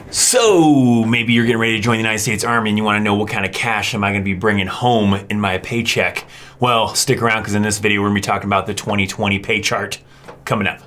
So maybe you're getting ready to join the United States Army and you want to know what kind of cash am I going to be bringing home in my paycheck. Well, stick around because in this video we're going to be talking about the 2020 pay chart coming up.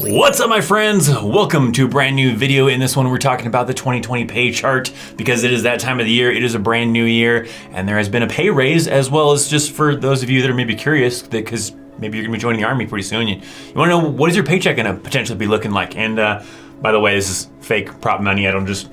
What's up, my friends? Welcome to a brand new video. In this one, we're talking about the 2020 pay chart because it is that time of the year. It is a brand new year and there has been a pay raise, as well as just for those of you that are maybe curious, because maybe you're gonna be joining the Army pretty soon. You wanna know, what is your paycheck gonna potentially be looking like? And by the way, this is fake prop money. I don't just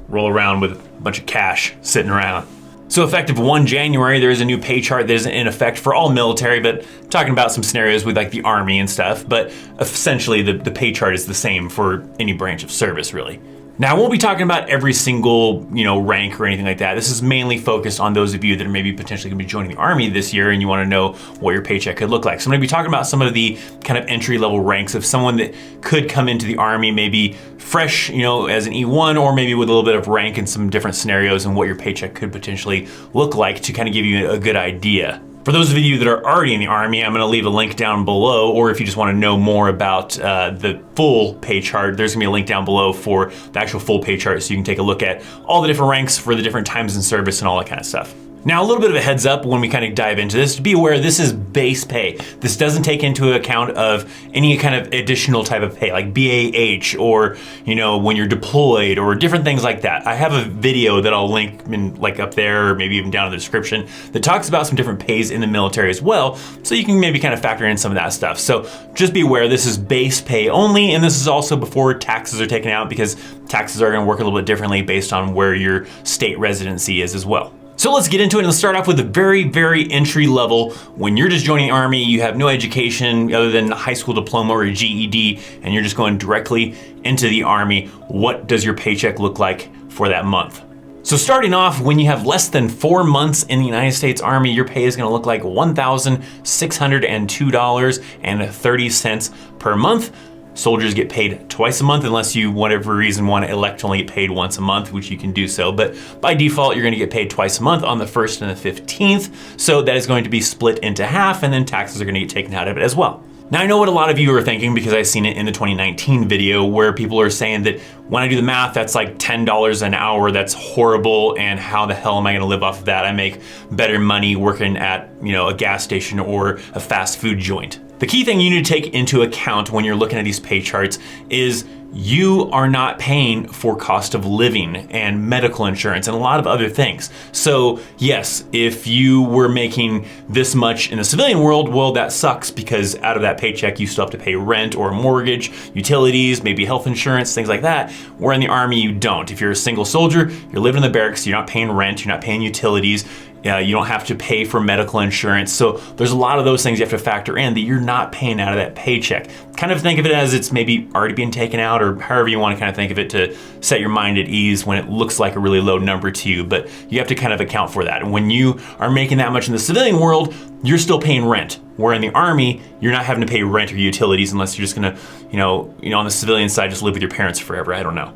roll around with a bunch of cash sitting around. So effective 1 January, there is a new pay chart that is in effect for all military, but I'm talking about some scenarios with like the Army and stuff, but essentially the pay chart is the same for any branch of service, really. Now, I won't be talking about every single, rank or anything like that. This is mainly focused on those of you that are maybe potentially gonna be joining the Army this year and you wanna know what your paycheck could look like. So I'm gonna be talking about some of the kind of entry-level ranks of someone that could come into the Army maybe fresh, as an E1, or maybe with a little bit of rank in some different scenarios and what your paycheck could potentially look like to kind of give you a good idea. For those of you that are already in the Army, I'm gonna leave a link down below, or if you just wanna know more about the full pay chart, there's gonna be a link down below for the actual full pay chart so you can take a look at all the different ranks for the different times in service and all that kind of stuff. Now, a little bit of a heads up when we kind of dive into this, to be aware this is base pay. This doesn't take into account of any kind of additional type of pay, like BAH, or when you're deployed, or different things like that. I have a video that I'll link in up there, or maybe even down in the description, that talks about some different pays in the military as well, so you can maybe kind of factor in some of that stuff. So just be aware this is base pay only, and this is also before taxes are taken out, because taxes are gonna work a little bit differently based on where your state residency is as well. So let's get into it, and let's start off with the very, very entry level. When you're just joining the Army, you have no education other than a high school diploma or a GED, and you're just going directly into the Army. What does your paycheck look like for that month? So starting off, when you have less than 4 months in the United States Army, your pay is gonna look like $1,602.30 per month. Soldiers get paid twice a month unless you, whatever reason, want to elect to only get paid once a month, which you can do so. But by default, you're going to get paid twice a month on the 1st and the 15th. So that is going to be split into half, and then taxes are going to get taken out of it as well. Now, I know what a lot of you are thinking, because I've seen it in the 2019 video where people are saying that when I do the math, that's like $10 an hour. That's horrible. And how the hell am I going to live off of that? I make better money working at, a gas station or a fast food joint. The key thing you need to take into account when you're looking at these pay charts is you are not paying for cost of living and medical insurance and a lot of other things. So yes, if you were making this much in the civilian world, well, that sucks, because out of that paycheck, you still have to pay rent or mortgage, utilities, maybe health insurance, things like that. Where in the Army, you don't. If you're a single soldier, you're living in the barracks, you're not paying rent, you're not paying utilities, you don't have to pay for medical insurance. So there's a lot of those things you have to factor in that you're not paying out of that paycheck. Kind of think of it as it's maybe already being taken out, or however you want to kind of think of it to set your mind at ease when it looks like a really low number to you, but you have to kind of account for that. And when you are making that much in the civilian world, you're still paying rent. Where in the Army, you're not having to pay rent or utilities unless you're just gonna, on the civilian side, just live with your parents forever. I don't know.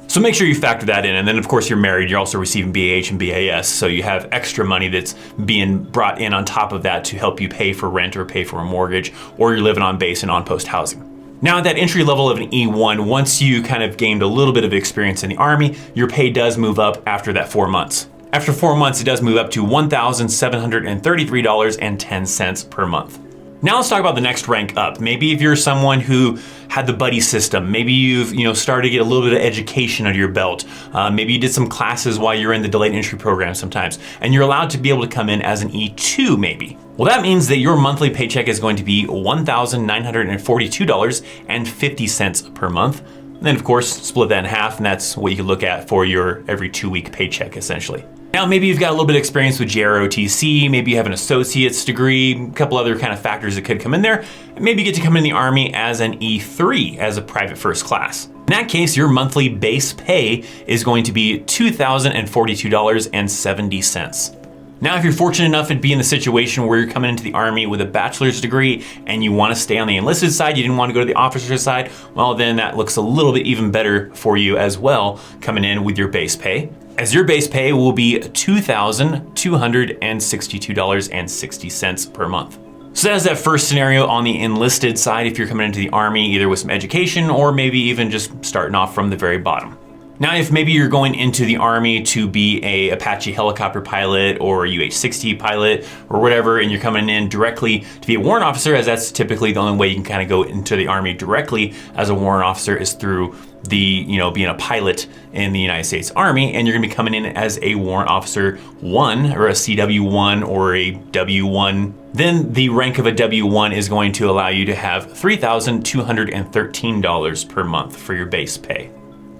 So make sure you factor that in. And then of course you're married, you're also receiving BAH and BAS. So you have extra money that's being brought in on top of that to help you pay for rent or pay for a mortgage, or you're living on base and on post housing. Now at that entry level of an E1, once you kind of gained a little bit of experience in the Army, your pay does move up after that 4 months. After 4 months, it does move up to $1,733.10 per month. Now let's talk about the next rank up. Maybe if you're someone who had the buddy system, maybe you've started to get a little bit of education under your belt. Maybe you did some classes while you're in the delayed entry program sometimes, and you're allowed to be able to come in as an E2 maybe. Well, that means that your monthly paycheck is going to be $1,942.50 per month. And then of course, split that in half, and that's what you can look at for your every 2-week paycheck essentially. Now, maybe you've got a little bit of experience with JROTC, maybe you have an associate's degree, a couple other kind of factors that could come in there. Maybe you get to come in the Army as an E3, as a private first class. In that case, your monthly base pay is going to be $2,042.70. Now, if you're fortunate enough to be in the situation where you're coming into the Army with a bachelor's degree and you want to stay on the enlisted side, you didn't want to go to the officer's side, well, then that looks a little bit even better for you as well, coming in with your base pay. As your base pay will be $2,262.60 per month. So that's that first scenario on the enlisted side if you're coming into the Army either with some education or maybe even just starting off from the very bottom. Now, if maybe you're going into the Army to be a Apache helicopter pilot or a UH-60 pilot or whatever, and you're coming in directly to be a warrant officer, as that's typically the only way you can kind of go into the Army directly as a warrant officer is through the, being a pilot in the United States Army, and you're gonna be coming in as a warrant officer 1 or a CW1 or a W1, then the rank of a W1 is going to allow you to have $3,213 per month for your base pay.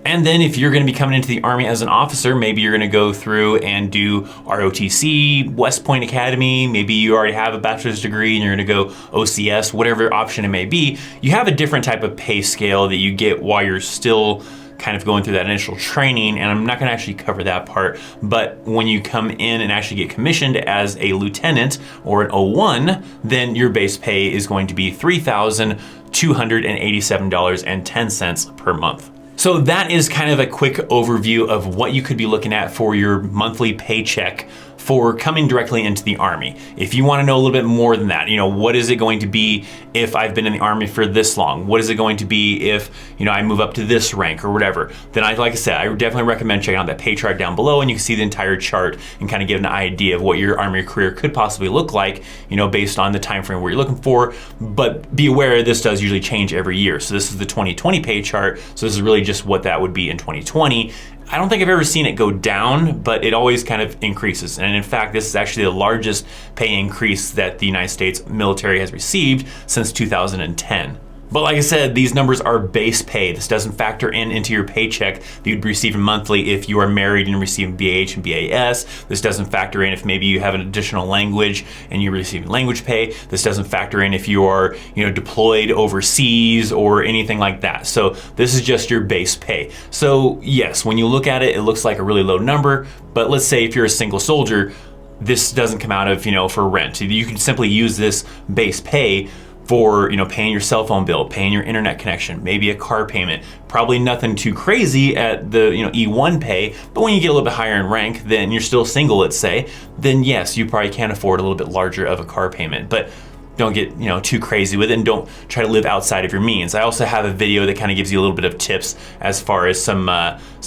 And then if you're gonna be coming into the Army as an officer, maybe you're gonna go through and do ROTC, West Point Academy, maybe you already have a bachelor's degree and you're gonna go OCS, whatever option it may be, you have a different type of pay scale that you get while you're still kind of going through that initial training, and I'm not gonna actually cover that part, but when you come in and actually get commissioned as a lieutenant or an O1, then your base pay is going to be $3,287.10 per month. So that is kind of a quick overview of what you could be looking at for your monthly paycheck for coming directly into the Army. If you want to know a little bit more than that, what is it going to be if I've been in the Army for this long? What is it going to be if, I move up to this rank or whatever? Then like I said, I would definitely recommend checking out that pay chart down below, and you can see the entire chart and kind of get an idea of what your Army career could possibly look like, based on the time frame where you're looking for. But be aware this does usually change every year. So this is the 2020 pay chart. So this is really just what that would be in 2020. I don't think I've ever seen it go down, but it always kind of increases. And in fact, this is actually the largest pay increase that the United States military has received since 2010. But like I said, these numbers are base pay. This doesn't factor into your paycheck that you'd be receiving monthly if you are married and receiving BAH and BAS. This doesn't factor in if maybe you have an additional language and you're receiving language pay. This doesn't factor in if you are, deployed overseas or anything like that. So this is just your base pay. So yes, when you look at it, it looks like a really low number, but let's say if you're a single soldier, this doesn't come out of, for rent. You can simply use this base pay for paying your cell phone bill, paying your internet connection, maybe a car payment. Probably nothing too crazy at the E1 pay, but when you get a little bit higher in rank, then you're still single, let's say, then yes, you probably can afford a little bit larger of a car payment. But don't get too crazy with it, and don't try to live outside of your means. I also have a video that kind of gives you a little bit of tips as far as some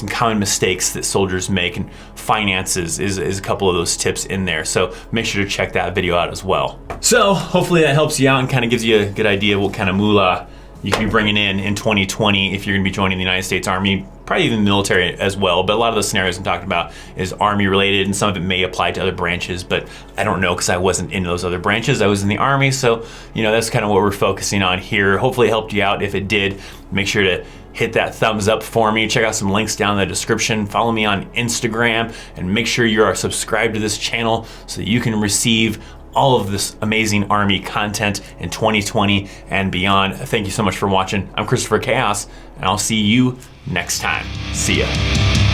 common mistakes that soldiers make, and finances is a couple of those tips in there. So make sure to check that video out as well. So hopefully that helps you out and kind of gives you a good idea of what kind of moolah you can be bringing in 2020 if you're gonna be joining the United States Army, probably even the military as well. But a lot of the scenarios I'm talking about is Army related, and some of it may apply to other branches, but I don't know because I wasn't in those other branches. I was in the Army, so that's kind of what we're focusing on here. Hopefully it helped you out. If it did, make sure to hit that thumbs up for me. Check out some links down in the description. Follow me on Instagram, and make sure you are subscribed to this channel so that you can receive all of this amazing Army content in 2020 and beyond. Thank you so much for watching. I'm ThatChrisChaos, and I'll see you next time. See ya.